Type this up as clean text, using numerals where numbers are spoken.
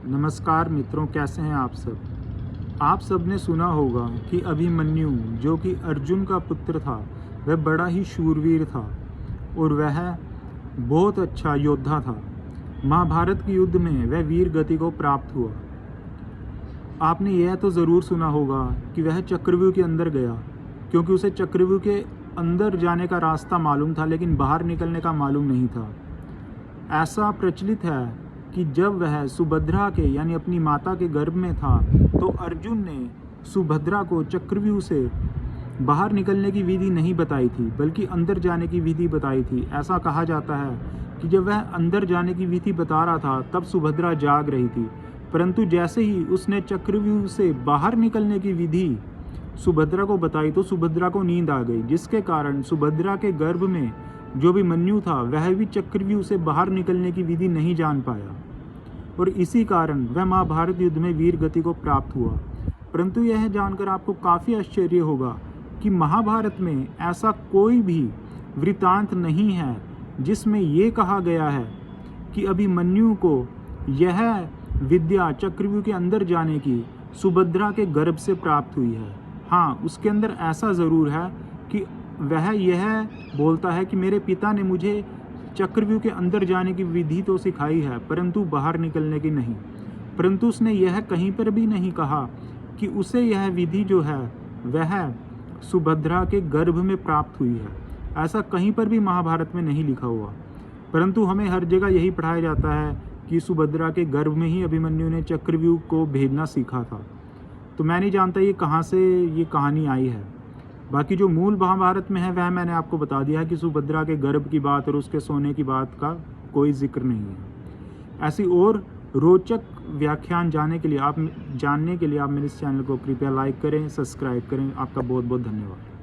नमस्कार मित्रों, कैसे हैं आप सब। आप सब ने सुना होगा कि अभिमन्यु जो कि अर्जुन का पुत्र था, वह बड़ा ही शूरवीर था और वह बहुत अच्छा योद्धा था। महाभारत के युद्ध में वह वीर गति को प्राप्त हुआ। आपने यह तो ज़रूर सुना होगा कि वह चक्रव्यूह के अंदर गया, क्योंकि उसे चक्रव्यूह के अंदर जाने का रास्ता मालूम था, लेकिन बाहर निकलने का मालूम नहीं था। ऐसा प्रचलित है कि जब वह सुभद्रा के यानी अपनी माता के गर्भ में था, तो अर्जुन ने सुभद्रा को चक्रव्यूह से बाहर निकलने की विधि नहीं बताई थी, बल्कि अंदर जाने की विधि बताई थी। ऐसा कहा जाता है कि जब वह अंदर जाने की विधि बता रहा था, तब सुभद्रा जाग रही थी, परंतु जैसे ही उसने चक्रव्यूह से बाहर निकलने की विधि सुभद्रा को बताई, तो सुभद्रा को नींद आ गई, जिसके कारण सुभद्रा के गर्भ में जो भी मन्यु था, वह भी चक्रव्यूह से बाहर निकलने की विधि नहीं जान पाया, और इसी कारण वह महाभारत युद्ध में वीर गति को प्राप्त हुआ। परंतु यह जानकर आपको काफ़ी आश्चर्य होगा कि महाभारत में ऐसा कोई भी वृतांत नहीं है जिसमें ये कहा गया है कि अभिमन्यु को यह विद्या चक्रव्यूह के अंदर जाने की सुभद्रा के गर्भ से प्राप्त हुई है। हाँ, उसके अंदर ऐसा ज़रूर है कि वह यह बोलता है कि मेरे पिता ने मुझे चक्रव्यूह के अंदर जाने की विधि तो सिखाई है, परंतु बाहर निकलने की नहीं। परंतु उसने यह कहीं पर भी नहीं कहा कि उसे यह विधि जो है वह सुभद्रा के गर्भ में प्राप्त हुई है। ऐसा कहीं पर भी महाभारत में नहीं लिखा हुआ, परंतु हमें हर जगह यही पढ़ाया जाता है कि सुभद्रा के गर्भ में ही अभिमन्यु ने चक्रव्यूह को भेदना सीखा था। तो मैं नहीं जानता ये कहाँ से ये कहानी आई है। बाकी जो मूल महाभारत में है वह मैंने आपको बता दिया है कि सुभद्रा के गर्भ की बात और उसके सोने की बात का कोई जिक्र नहीं है। ऐसी और रोचक व्याख्यान जानने के लिए आप मेरे इस चैनल को कृपया लाइक करें, सब्सक्राइब करें। आपका बहुत बहुत धन्यवाद।